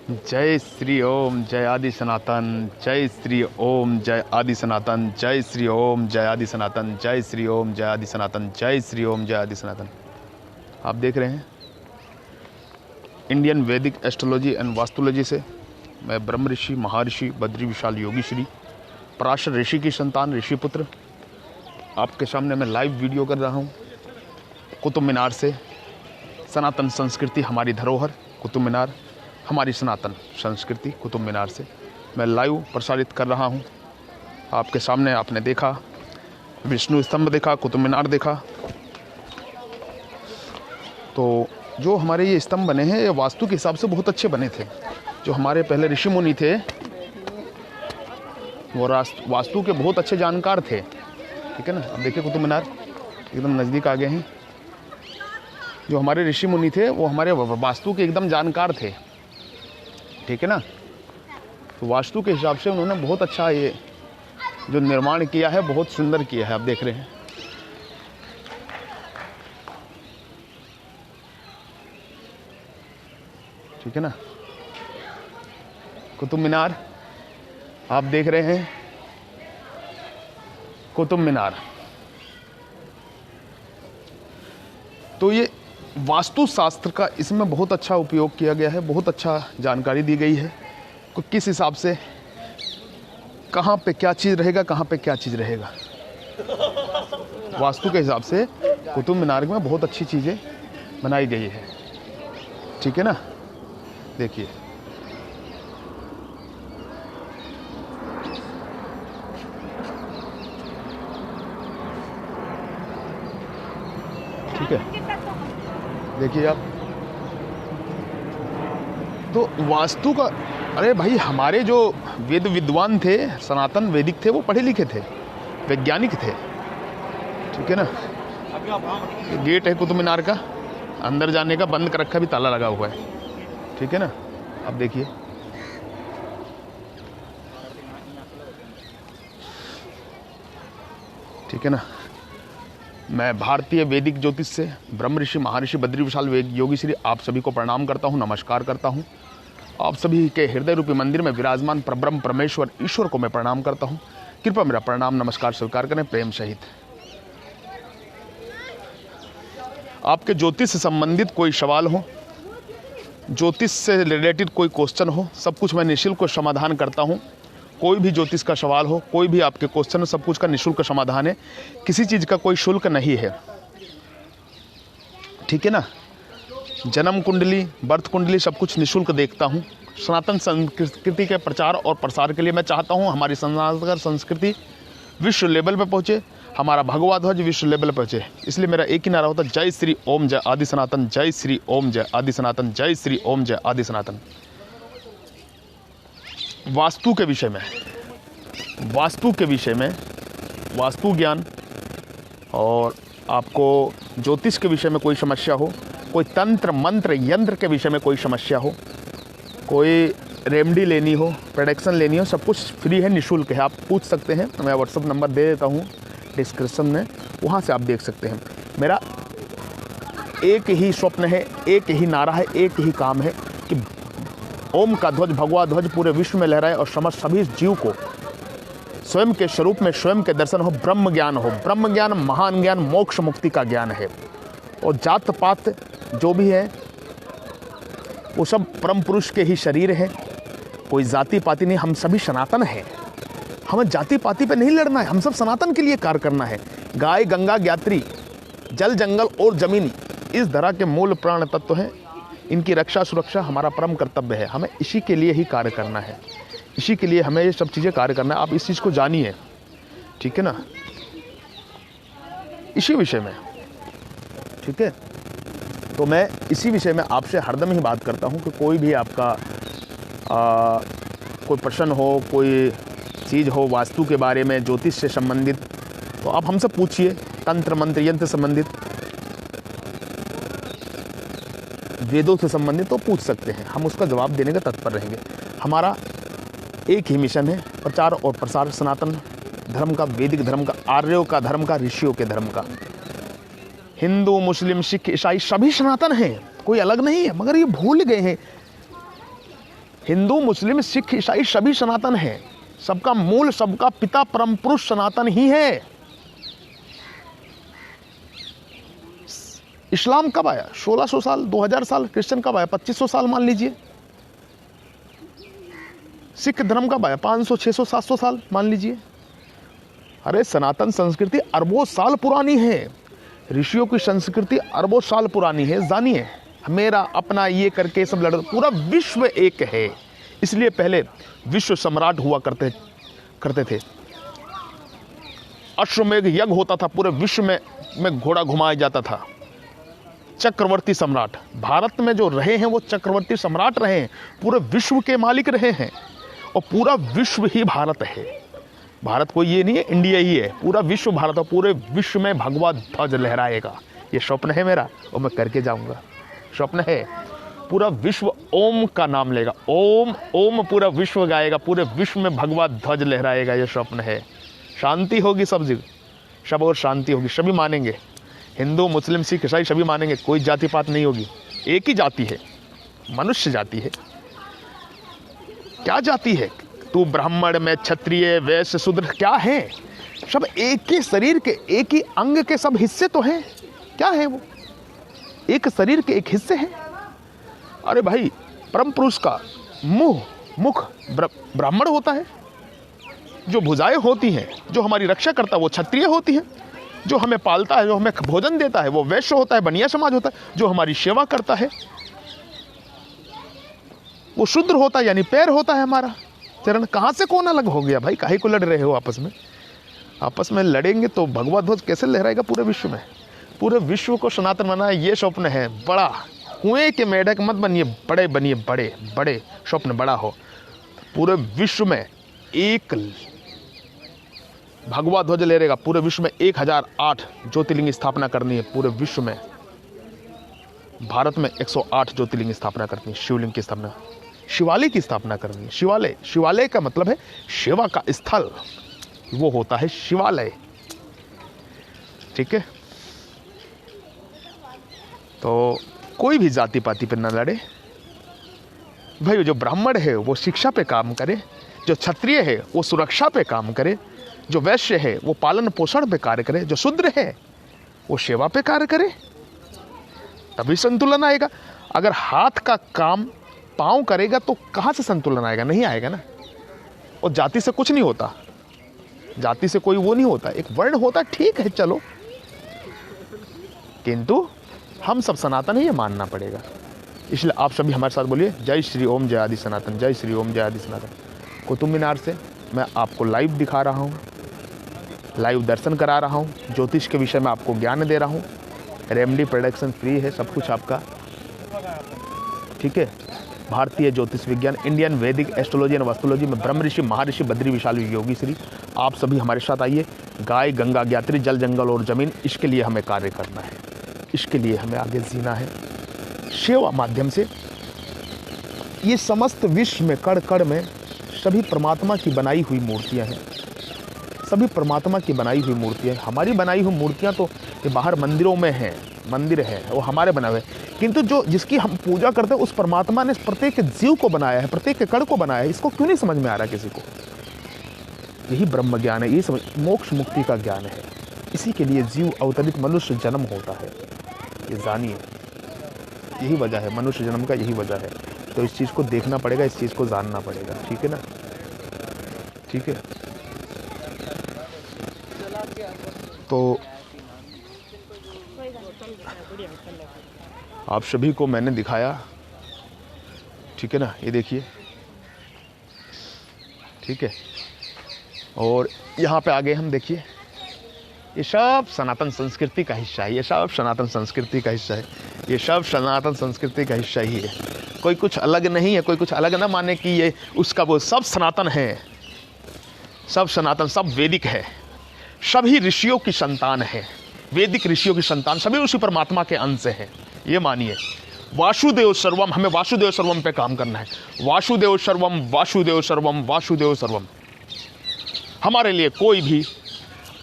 जय श्री ओम जय आदि सनातन, जय श्री ओम जय आदि सनातन, जय श्री ओम जय आदि सनातन, जय श्री ओम जय आदि सनातन, जय श्री ओम जय आदि सनातन। आप देख रहे हैं इंडियन वैदिक एस्ट्रोलॉजी एंड वास्तुलॉजी से मैं ब्रह्म ऋषि महर्षि बद्री विशाल योगी श्री पराशर ऋषि की संतान ऋषिपुत्र आपके सामने मैं लाइव वीडियो कर रहा हूँ कुतुब मीनार से। सनातन संस्कृति हमारी धरोहर कुतुब मीनार, हमारी सनातन संस्कृति कुतुब मीनार से मैं लाइव प्रसारित कर रहा हूँ आपके सामने। आपने देखा विष्णु स्तंभ देखा, कुतुब मीनार देखा। तो जो हमारे ये स्तंभ बने हैं ये वास्तु के हिसाब से बहुत अच्छे बने थे। जो हमारे पहले ऋषि मुनि थे वो वास्तु के बहुत अच्छे जानकार थे। ठीक है ना। अब देखिए कुतुब मीनार एकदम नज़दीक आ गए हैं। जो हमारे ऋषि मुनि थे वो हमारे वास्तु के एकदम जानकार थे। ठीक है ना। तो वास्तु के हिसाब से उन्होंने बहुत अच्छा ये जो निर्माण किया है बहुत सुंदर किया है। आप देख रहे हैं। ठीक है ना। कुतुब मीनार आप देख रहे हैं। कुतुब मीनार तो ये वास्तु शास्त्र का इसमें बहुत अच्छा उपयोग किया गया है, बहुत अच्छा जानकारी दी गई है कि किस हिसाब से कहाँ पे क्या चीज़ रहेगा, कहाँ पे क्या चीज़ रहेगा। वास्तु के हिसाब से कुतुब मीनार में बहुत अच्छी चीज़ें बनाई गई है। ठीक है ना। देखिए ठीक है। देखिए आप तो वास्तु का, अरे भाई हमारे जो वेद विद्वान थे, सनातन वैदिक थे, वो पढ़े लिखे थे, वैज्ञानिक थे। ठीक है ना। गेट है कुतुब मीनार का, अंदर जाने का बंद कर रखा, भी ताला लगा हुआ है। ठीक है ना। अब देखिए ठीक है ना। मैं भारतीय वैदिक ज्योतिष से ब्रह्म ऋषि महर्षि बद्री विशाल योगी श्री आप सभी को प्रणाम करता हूँ, नमस्कार करता हूँ। आप सभी के हृदय रूपी मंदिर में विराजमान परब्रह्म परमेश्वर ईश्वर को मैं प्रणाम करता हूँ। कृपया मेरा प्रणाम नमस्कार स्वीकार करें प्रेम सहित। आपके ज्योतिष से संबंधित कोई सवाल हो, ज्योतिष से रिलेटेड कोई क्वेश्चन हो, सब कुछ मैं निःशुल्क समाधान करता हूँ। कोई भी ज्योतिष का सवाल हो, कोई भी आपके क्वेश्चन हो, सब कुछ का निःशुल्क समाधान है। किसी चीज़ का कोई शुल्क नहीं है। ठीक है ना। जन्म कुंडली, बर्थ कुंडली सब कुछ निःशुल्क देखता हूँ। सनातन संस्कृति के प्रचार और प्रसार के लिए मैं चाहता हूँ हमारी सनातन संस्कृति विश्व लेवल पे पहुँचे, हमारा भगवा ध्वज विश्व लेवल पे पहुँचे। इसलिए मेरा एक ही नारा होता है, जय श्री ओम जय आदि सनातन, जय श्री ओम जय आदि सनातन, जय श्री ओम जय आदि सनातन। वास्तु के विषय में, वास्तु ज्ञान और आपको ज्योतिष के विषय में कोई समस्या हो, कोई तंत्र मंत्र यंत्र के विषय में कोई समस्या हो, कोई रेमेडी लेनी हो, प्रोडक्शन लेनी हो, सब कुछ फ्री है, निःशुल्क है। आप पूछ सकते हैं। मैं व्हाट्सअप नंबर दे देता हूँ डिस्क्रिप्शन में, वहाँ से आप देख सकते हैं। मेरा एक ही स्वप्न है, एक ही नारा है, एक ही काम है कि ओम का ध्वज भगवा ध्वज पूरे विश्व में लहराए और समस्त सभी जीव को स्वयं के स्वरूप में स्वयं के दर्शन हो, ब्रह्म ज्ञान हो। ब्रह्म ज्ञान महान ज्ञान मोक्ष मुक्ति का ज्ञान है। और जात पात जो भी है वो सब परम पुरुष के ही शरीर है। कोई जाति पाति नहीं, हम सभी सनातन हैं। हमें जाति पाति पे नहीं लड़ना है, हम सब सनातन के लिए कार्य करना है। गाय गंगा ज्ञात्री जल जंगल और जमीन इस धरा के मूल प्राण तत्व हैं। इनकी रक्षा सुरक्षा हमारा परम कर्तव्य है। हमें इसी के लिए ही कार्य करना है, इसी के लिए हमें ये सब चीज़ें कार्य करना है। आप इस चीज़ को जानिए। ठीक है ना। इसी विषय में, ठीक है। तो मैं इसी विषय में आपसे हरदम ही बात करता हूँ कि कोई भी आपका कोई प्रश्न हो, कोई चीज़ हो वास्तु के बारे में, ज्योतिष से संबंधित, तो आप हमसे पूछिए। तंत्र मंत्र यंत्र संबंधित, वेदों से संबंधित तो पूछ सकते हैं, हम उसका जवाब देने का तत्पर रहेंगे। हमारा एक ही मिशन है, प्रचार और प्रसार सनातन धर्म का, वैदिक धर्म का, आर्यों का धर्म का, ऋषियों के धर्म का। हिंदू मुस्लिम सिख ईसाई सभी सनातन हैं, कोई अलग नहीं है। मगर ये भूल गए हैं हिंदू, मुस्लिम, सिख, ईसाई सभी सनातन हैं। सबका मूल, सबका पिता परम पुरुष सनातन ही है। इस्लाम कब आया? 1600 साल, 2000 साल। क्रिश्चियन कब आया? 2500 साल मान लीजिए। सिख धर्म कब आया? 500, 600, 700 साल मान लीजिए। अरे सनातन संस्कृति अरबों साल पुरानी है। ऋषियों की संस्कृति अरबों साल पुरानी है। जानिए, मेरा अपना ये करके सब लड़, पूरा विश्व एक है। इसलिए पहले विश्व सम्राट हुआ करते थे। अश्वमेध यज्ञ होता था, पूरे विश्व में घोड़ा घुमाया जाता था। चक्रवर्ती सम्राट भारत में जो रहे हैं वो चक्रवर्ती सम्राट रहे हैं, पूरे विश्व के मालिक रहे हैं। और पूरा विश्व ही भारत है। भारत कोई ये नहीं है, इंडिया ही है। पूरा विश्व भारत है। पूरे विश्व में भगवा ध्वज लहराएगा। ये स्वप्न है मेरा और मैं करके जाऊंगा। स्वप्न है। पूरा विश्व ओम का नाम लेगा। ओम ओम पूरा विश्व गाएगा। पूरे विश्व में भगवा ध्वज लहराएगा। ये स्वप्न है। शांति होगी सब जगह, सब और शांति होगी। सभी मानेंगे, हिंदू, मुस्लिम, सिख, ईसाई सभी मानेंगे। कोई जाति पात नहीं होगी। एक ही जाति है, मनुष्य जाति है। क्या जाति है? तू ब्राह्मण, में क्षत्रिय, वैश्य, शूद्र, क्या है? सब एक ही शरीर के, एक ही अंग के सब हिस्से तो हैं। क्या है वो? एक शरीर के एक हिस्से हैं। अरे भाई, परम पुरुष का मुख ब्राह्मण होता है। जो भुजाएं होती हैं, जो हमारी रक्षा करता है, वो क्षत्रिय होती है। जो हमें पालता है, जो हमें भोजन देता है, वो वैश्य होता है, बनिया समाज होता है। जो हमारी सेवा करता है वो शूद्र होता है, यानी पैर होता है हमारा। चरण। कहाँ से कौन अलग हो गया भाई? काहे को लड़ रहे हो आपस में? आपस में लड़ेंगे तो भगवा ध्वज कैसे लहराएगा पूरे विश्व में? पूरे विश्व को सनातन बनाना ये स्वप्न है बड़ा। कुएं के मेढक मत बनिए, बड़े बनिए। बड़े बड़े स्वप्न बड़ा हो। पूरे विश्व में एक भगवा ध्वज लहरेगा। पूरे विश्व में 1008 ज्योतिर्लिंग स्थापना करनी है। पूरे विश्व में, भारत में 108 ज्योतिर्लिंग स्थापना करनी है। शिवलिंग की स्थापना, शिवालय की स्थापना करनी है। शिवालय, शिवालय का मतलब है सेवा का स्थल, वो होता है शिवालय। ठीक है? तो कोई भी जाति पाति पे न लड़े भाई। जो ब्राह्मण है वो शिक्षा पे काम करे, जो क्षत्रिय है वो सुरक्षा पे काम करे, जो वैश्य है वो पालन पोषण पे कार्य करे, जो शूद्र है वो सेवा पे कार्य करे, तभी संतुलन आएगा। अगर हाथ का काम पांव करेगा तो कहाँ से संतुलन आएगा? नहीं आएगा ना। और जाति से कुछ नहीं होता, जाति से कोई वो नहीं होता। एक वर्ण होता, ठीक है चलो, किंतु हम सब सनातन है, ये मानना पड़ेगा। इसलिए आप सभी हमारे साथ बोलिए, जय श्री ओम, जय आदि सनातन, जय श्री ओम, जय आदि सनातन। कुतुब मीनार से मैं आपको लाइव दिखा रहा हूँ, लाइव दर्शन करा रहा हूँ, ज्योतिष के विषय में आपको ज्ञान दे रहा हूँ। रेमडी प्रोडक्शन फ्री है, सब कुछ आपका। ठीक है? भारतीय ज्योतिष विज्ञान, इंडियन वैदिक एस्ट्रोलॉजी एंड वास्तुलॉजी में ब्रह्म ऋषि, महर्षि बद्री विशाल योगी श्री आप सभी हमारे साथ आइए। गाय, गंगा, ज्ञात्री, जल, जंगल और जमीन, इसके लिए हमें कार्य करना है, इसके लिए हमें आगे जीना है। सेवा माध्यम से ये समस्त विश्व में, कण कण में सभी परमात्मा की बनाई हुई मूर्तियां हैं। सभी परमात्मा की बनाई हुई मूर्तियां। हमारी बनाई हुई मूर्तियां तो ये बाहर मंदिरों में हैं, मंदिर है वो हमारे बनाए हुए, किंतु जो जिसकी हम पूजा करते हैं उस परमात्मा ने प्रत्येक जीव को बनाया है, प्रत्येक कण को बनाया है। इसको क्यों नहीं समझ में आ रहा किसी को? यही ब्रह्म ज्ञान है, यही समझ, मोक्ष मुक्ति का ज्ञान है। इसी के लिए जीव अवतरित मनुष्य जन्म होता है, ये जानिए। यही वजह है मनुष्य जन्म का, यही वजह है। तो इस चीज़ को देखना पड़ेगा, इस चीज़ को जानना पड़ेगा। ठीक है ना? ठीक है? तो आप सभी को मैंने दिखाया, ठीक है ना? ये देखिए, ठीक है? और यहाँ पे आगे हम देखिए, ये सब सनातन संस्कृति का हिस्सा है। ये सब सनातन संस्कृति का हिस्सा है। ये सब सनातन संस्कृति का हिस्सा ही है। कोई कुछ अलग नहीं है। कोई कुछ अलग ना माने कि ये उसका वो, सब सनातन है, सब सनातन, सब वैदिक है। सभी ऋषियों की संतान है, वैदिक ऋषियों की संतान, सभी उसी परमात्मा के अंश हैं। ये मानिए, वासुदेव सर्वम, हमें वासुदेव सर्वम पे काम करना है। वासुदेव सर्वम, वासुदेव सर्वम, वासुदेव सर्वम। हमारे लिए कोई भी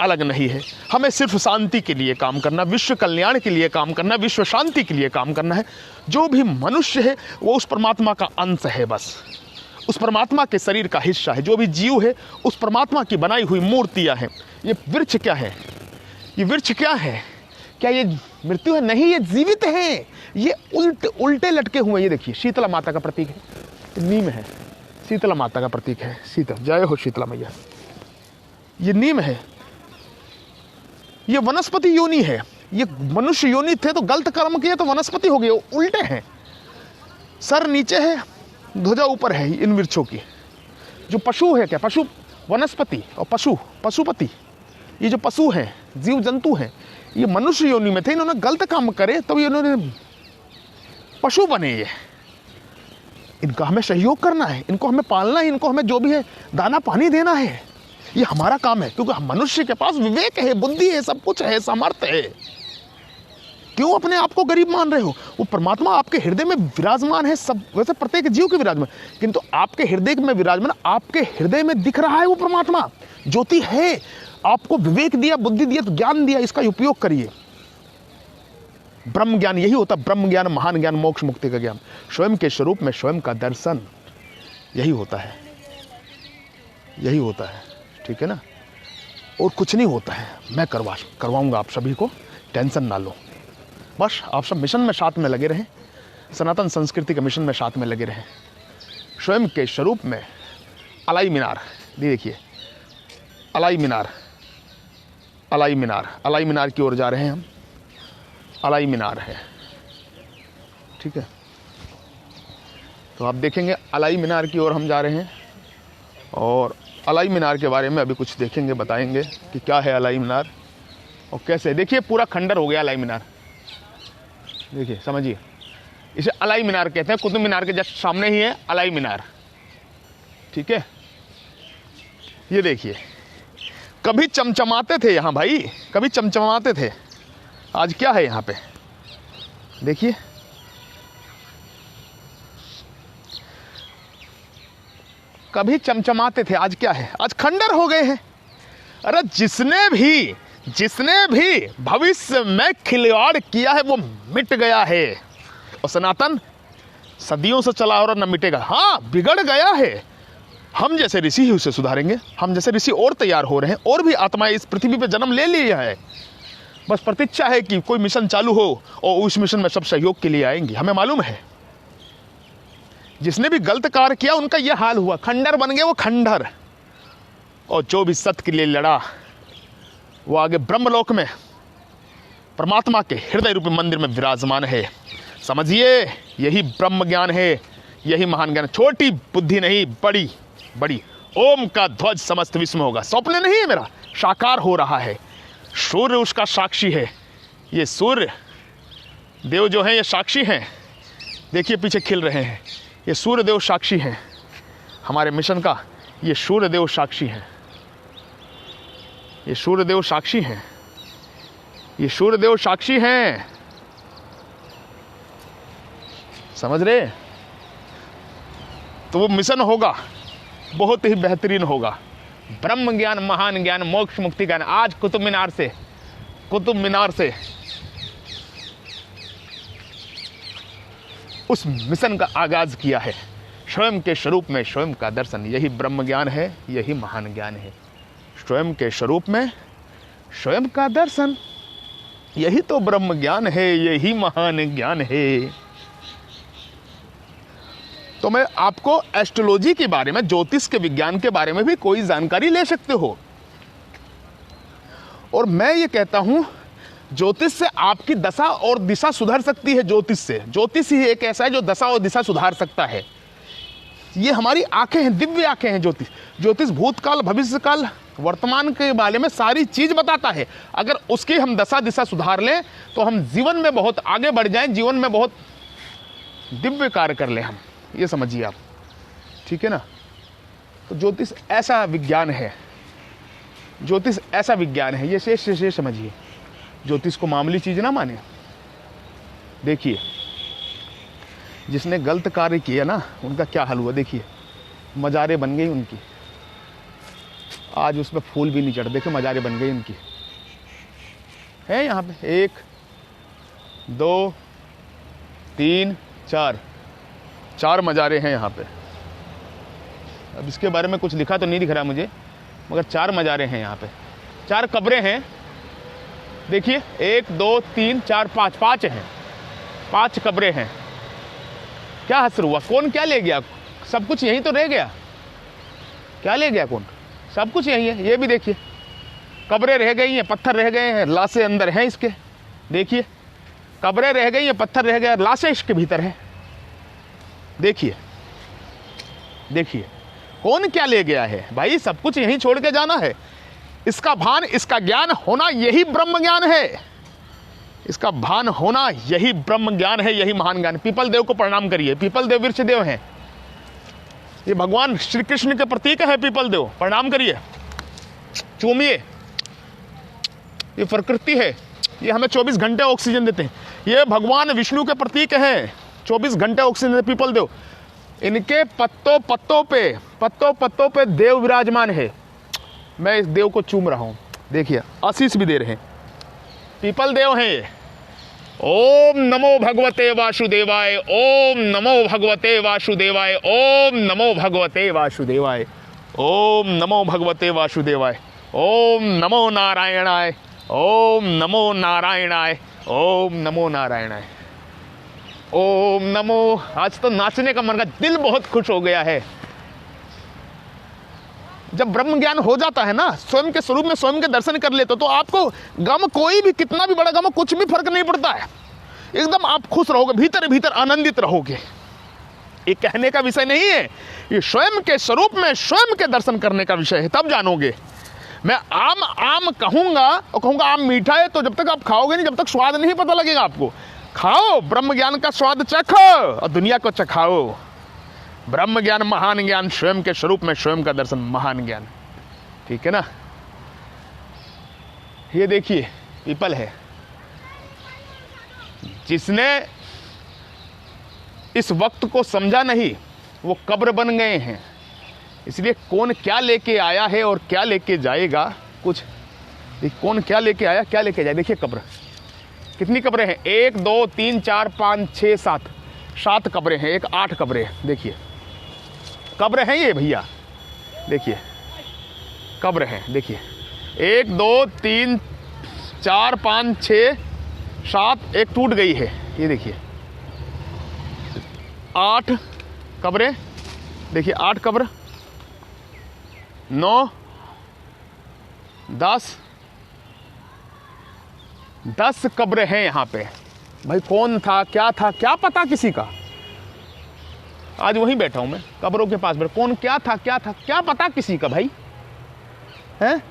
अलग नहीं है। हमें सिर्फ शांति के लिए काम करना, विश्व कल्याण के लिए काम करना, विश्व शांति के लिए काम करना है। जो भी मनुष्य है वो उस परमात्मा का अंश है बस। उस परमात्मा के शरीर का हिस्सा है। जो भी जीव है उस परमात्मा की बनाई हुई मूर्तियां हैं। ये वृक्ष क्या है? ये वृक्ष क्या है? क्या ये मृत्यु है? नहीं, ये जीवित है। ये उल्टे लटके हुए। ये देखिए, शीतला माता का प्रतीक है, नीम है, शीतला माता का प्रतीक है। शीतल, जय हो शीतला मैया। ये नीम है, ये वनस्पति योनि है। ये मनुष्य योनि थे तो गलत कर्म किए तो वनस्पति हो गए, उल्टे हैं। सर नीचे है, ध्वजा ऊपर है इन वृक्षों की। जो पशु है, क्या पशु, वनस्पति और पशु, पशुपति, ये जो पशु हैं, जीव जंतु हैं, ये मनुष्य योनि में थे। इन्होंने गलत काम करे तो इन्होंने पशु बने। ये इनका हमें सहयोग करना है, इनको हमें पालना है, इनको हमें जो भी है दाना पानी देना है। ये हमारा काम है, क्योंकि मनुष्य के पास विवेक है, बुद्धि है, सब कुछ है, सामर्थ्य है। क्यों अपने आप को गरीब मान रहे हो? वो परमात्मा आपके हृदय में विराजमान है। सब वैसे प्रत्येक जीव के विराजमान, किंतु आपके हृदय में विराजमान, आपके हृदय में दिख रहा है वो परमात्मा, ज्योति है। आपको विवेक दिया, बुद्धि दिया, तो ज्ञान दिया, इसका उपयोग करिए। ब्रह्म ज्ञान यही होता, ब्रह्म ज्ञान, महान ज्ञान, मोक्ष मुक्ति का ज्ञान, स्वयं के स्वरूप में स्वयं का दर्शन, यही होता है, यही होता है। ठीक है ना? और कुछ नहीं होता है। मैं करवाऊंगा आप सभी को, टेंशन ना लो। बस आप सब मिशन में साथ में लगे रहें, सनातन संस्कृति के मिशन में साथ में लगे रहें। स्वयं के स्वरूप में अलाई मीनार, देखिए अलाई मीनार, अलाई मीनार, अलाई मीनार की ओर जा रहे हैं हम। अलाई मीनार है, ठीक है? तो आप देखेंगे अलाई मीनार की ओर हम जा रहे हैं, और अलाई मीनार के बारे में अभी कुछ देखेंगे, बताएंगे कि क्या है अलाई मीनार और कैसे। देखिए पूरा खंडर हो गया अलाई मीनार, देखिए समझिए। इसे अलाई मीनार कहते हैं। कुतुब मीनार के जस्ट सामने ही है अलाई मीनार, ठीक है? ये देखिए, कभी चमचमाते थे यहाँ भाई, कभी चमचमाते थे। आज क्या है यहाँ पे? देखिए, कभी चमचमाते थे, आज क्या है? आज खंडर हो गए हैं। अरे जिसने भी भविष्य में खिलवाड़ किया है वो मिट गया है, और सनातन सदियों से चला और न मिटेगा। हाँ, बिगड़ गया है। हम जैसे ऋषि ही उसे सुधारेंगे। हम जैसे ऋषि और तैयार हो रहे हैं, और भी आत्माएं इस पृथ्वी पे जन्म ले लिया है। बस प्रतीक्षा है कि कोई मिशन चालू हो और उस मिशन में सब सहयोग के लिए आएंगी। हमें मालूम है जिसने भी गलत कार्य किया उनका यह हाल हुआ, खंडर बन गए वो खंडर। और जो भी सत्य के लिए लड़ा वो आगे ब्रह्मलोक में परमात्मा के हृदय रूपी मंदिर में विराजमान है। समझिए, यही ब्रह्म ज्ञान है, यही महान ज्ञान। छोटी बुद्धि नहीं, बड़ी बड़ी। ओम का ध्वज समस्त विश्व में होगा। स्वप्न नहीं है मेरा, साकार हो रहा है। सूर्य उसका साक्षी है। ये सूर्य देव जो हैं ये साक्षी हैं। देखिए पीछे खिल रहे हैं, ये सूर्य देव साक्षी हैं हमारे मिशन का। ये सूर्य देव साक्षी हैं, ये सूर्य देव साक्षी हैं, ये सूर्य देव साक्षी हैं। समझ रहे? तो वो मिशन होगा, बहुत ही बेहतरीन होगा। ब्रह्म ज्ञान, महान ज्ञान, मोक्ष मुक्ति ज्ञान। आज कुतुब मीनार से उस मिशन का आगाज किया है। स्वयं के स्वरूप में स्वयं का दर्शन, यही ब्रह्म ज्ञान है, यही महान ज्ञान है। स्वयं के स्वरूप में स्वयं का दर्शन, यही तो ब्रह्म ज्ञान है, यही महान ज्ञान है। तो मैं आपको एस्ट्रोलॉजी के बारे में, ज्योतिष के विज्ञान के बारे में भी कोई जानकारी ले सकते हो। और मैं ये कहता हूं, ज्योतिष से आपकी दशा और दिशा सुधर सकती है। ज्योतिष ही एक ऐसा है जो दशा और दिशा सुधार सकता है। ये हमारी आंखें हैं, दिव्य आंखें हैं। ज्योतिष भूतकाल, भविष्यकाल, वर्तमान के बारे में सारी चीज बताता है। अगर उसकी हम दशा दिशा सुधार लें तो हम जीवन में बहुत आगे बढ़ जाएं, जीवन में बहुत दिव्य कार्य कर लें हम। ये समझिए आप, ठीक है ना? तो ज्योतिष ऐसा विज्ञान है, ज्योतिष ऐसा विज्ञान है। ये शेष समझिए, ज्योतिष को मामूली चीज ना माने। देखिए, जिसने गलत कार्य किया ना, उनका क्या हाल हुआ। देखिए, मजारे बन गई उनकी। आज उसमें फूल भी नहीं चढ़, देखिए मजारे बन गई उनकी। है यहाँ पे 1 2 3 4 मजारे हैं यहाँ पे। अब इसके बारे में कुछ लिखा तो नहीं दिख रहा मुझे, मगर 4 मज़ारे हैं यहाँ पे, 4 कब्रें हैं। देखिए 1 2 3 4 5 हैं, 5 कब्रें हैं। क्या हसर हुआ? कौन क्या ले गया? सब कुछ यहीं तो रह गया। क्या ले गया कौन? सब कुछ यहीं है। ये भी देखिए कब्रें रह गई हैं, पत्थर रह गए हैं, लाशें अंदर हैं इसके। देखिए कब्रें रह गई हैं, पत्थर रह गए, लाशें इसके भीतर है। देखिए देखिए कौन क्या ले गया है भाई? सब कुछ यहीं छोड़ के जाना है। इसका भान, इसका ज्ञान होना, यही ब्रह्म ज्ञान है। इसका भान होना यही ब्रह्म ज्ञान है, यही महान ज्ञान। पीपल देव को प्रणाम करिए। पीपल देव वृक्ष देव हैं, ये भगवान श्री कृष्ण के प्रतीक है। पीपल देव प्रणाम करिए, चूमिए। ये प्रकृति है, ये हमें 24 घंटे ऑक्सीजन देते हैं। ये भगवान विष्णु के प्रतीक हैं, 24 घंटे ऑक्सीजन देते पीपल देव। इनके पत्तों पत्तों पे देव विराजमान है। मैं इस देव को चूम रहा हूं, देखिए आशीष भी दे रहे हैं। पीपल देव हैं ये। ओम नमो भगवते वासुदेवाय, ओम नमो भगवते वासुदेवाय, ओम नमो भगवते वासुदेवाय, ओम नमो भगवते वासुदेवाय, ओम नमो नारायणाय, ओम नमो नारायणाय, ओम नमो नारायणाय, ओम नमो। आज तो नाचने का मन का, दिल बहुत खुश हो गया है। जब ब्रह्म ज्ञान हो जाता है ना, स्वयं के स्वरूप में स्वयं के दर्शन कर लेते तो आपको गम, कोई भी कितना भी बड़ा गम हो, कुछ भी फर्क नहीं पड़ता है। एकदम आप खुश रहोगे, भीतर भीतर आनंदित रहोगे। ये कहने का विषय नहीं है, ये स्वयं के स्वरूप में स्वयं के दर्शन करने का विषय है, तब जानोगे। मैं आम आम कहूंगा और कहूंगा आम मीठा है, तो जब तक आप खाओगे नहीं, जब तक स्वाद नहीं पता लगेगा आपको। खाओ, ब्रह्म ज्ञान का स्वाद चखो और दुनिया को चखाओ। ब्रह्म ज्ञान महान ज्ञान, स्वयं के स्वरूप में स्वयं का दर्शन महान ज्ञान। ठीक है ना? ये देखिए पीपल है, जिसने इस वक्त को समझा नहीं वो कब्र बन गए हैं। इसलिए कौन क्या लेके आया है और क्या लेके जाएगा, कुछ कौन क्या लेके आया क्या लेके जाए। देखिए कब्र, कितनी कब्रें हैं? 1 2 3 4 5 6 7 कब्रें हैं। 1 8 कब्रें। देखिए कब्र हैं ये भैया, देखिए कब्र हैं। देखिए 1 2 3 4 5 6 7, एक टूट गई है। ये देखिए 8 कब्रें। देखिए 8 कब्र, 9 10 कब्र हैं यहाँ पे। भाई कौन था, क्या पता किसी का। आज वहीं बैठा हूं मैं, कब्रों के पास बैठा। कौन क्या था क्या पता किसी का भाई, हैं?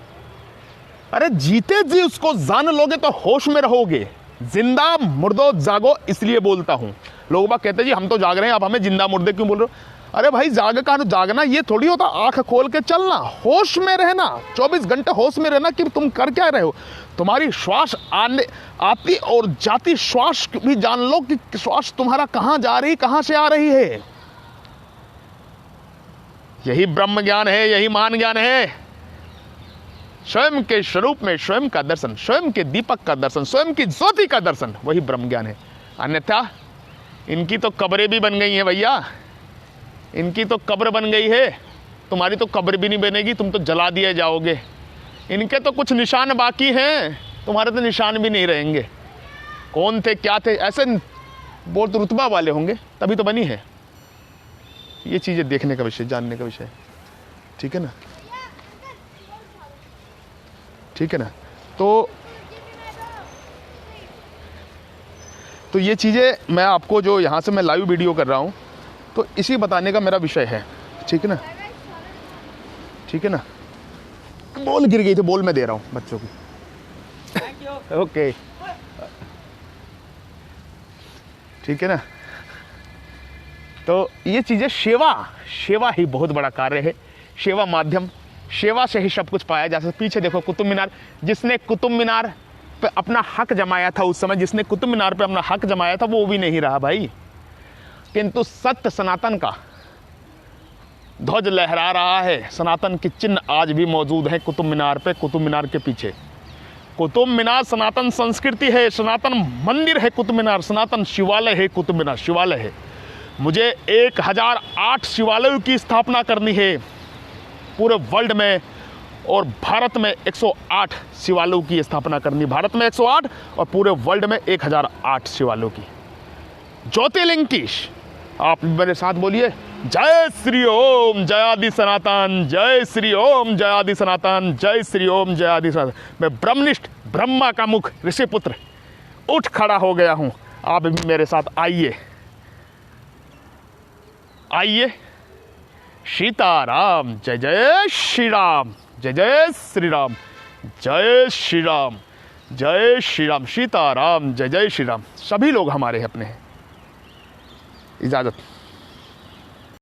अरे जीते जी उसको जान लोगे तो होश में रहोगे। जिंदा मुर्दो जागो, इसलिए बोलता हूं। लोग बात कहते जी हम तो जाग रहे हैं, आप हमें जिंदा मुर्दे क्यों बोल रहे हो? अरे भाई जागना ये थोड़ी होता आंख खोल के चलना, होश में रहना, 24 घंटे होश में रहना कि तुम कर क्या रहे हो। तुम्हारी श्वास आती और जाती, श्वास भी जान लो कि श्वास तुम्हारा कहां जा रही, कहां से आ रही है। यही ब्रह्म ज्ञान है, यही महान ज्ञान है। स्वयं के स्वरूप में स्वयं का दर्शन, स्वयं के दीपक का दर्शन, स्वयं की ज्योति का दर्शन, वही ब्रह्म ज्ञान है। अन्यथा इनकी तो कब्रें भी बन गई हैं भैया, इनकी तो कब्र बन गई है। तुम्हारी तो कब्र भी नहीं बनेगी, तुम तो जला दिए जाओगे। इनके तो कुछ निशान बाकी हैं, तुम्हारे तो निशान भी नहीं रहेंगे। कौन थे क्या थे ऐसे बहुत रुतबा वाले होंगे, तभी तो बनी है। ये चीज़ें देखने का विषय, जानने का विषय। ठीक है ना? ठीक है ना? तो ये चीज़ें मैं आपको जो यहाँ से मैं लाइव वीडियो कर रहा हूँ, तो इसी बताने का मेरा विषय है। ठीक है ना? ठीक है ना? बॉल गिर गई थी, बॉल मैं दे रहा हूँ बच्चों की। ओके, ठीक है ना? तो ये चीज़ें सेवा ही बहुत बड़ा कार्य है। सेवा माध्यम, सेवा से ही सब कुछ पाया जा सकता। पीछे देखो कुतुब मीनार, जिसने कुतुब मीनार पे अपना हक जमाया था उस समय, जिसने कुतुब मीनार पे अपना हक जमाया था वो भी नहीं रहा भाई। किंतु सत्य सनातन का ध्वज लहरा रहा है। सनातन के चिन्ह आज भी मौजूद है कुतुब मीनार पे, कुतुब मीनार के पीछे। कुतुब मीनार सनातन संस्कृति है, सनातन मंदिर है कुतुब मीनार, सनातन शिवालय है कुतुब मीनार, शिवालय है। मुझे 1008 शिवालयों की स्थापना करनी है पूरे वर्ल्ड में, और भारत में 108 शिवालयों की स्थापना करनी। भारत में 108 और पूरे वर्ल्ड में 1008 शिवालयों की। ज्योतिर्लिंग की आप मेरे साथ बोलिए, जय श्री ओम जयादि सनातन, जय श्री ओम जयादि सनातन, जय श्री ओम जयादि सनातन। मैं ब्रह्मनिष्ठ ब्रह्मा का मुख ऋषिपुत्र उठ खड़ा हो गया हूं। आप भी मेरे साथ आइए, आइए। सीताराम, जय जय श्री राम, जय जय श्री राम, जय श्री राम, जय श्री राम। सीताराम, जय जय श्री राम। सभी लोग हमारे अपने हैं। इजाजत।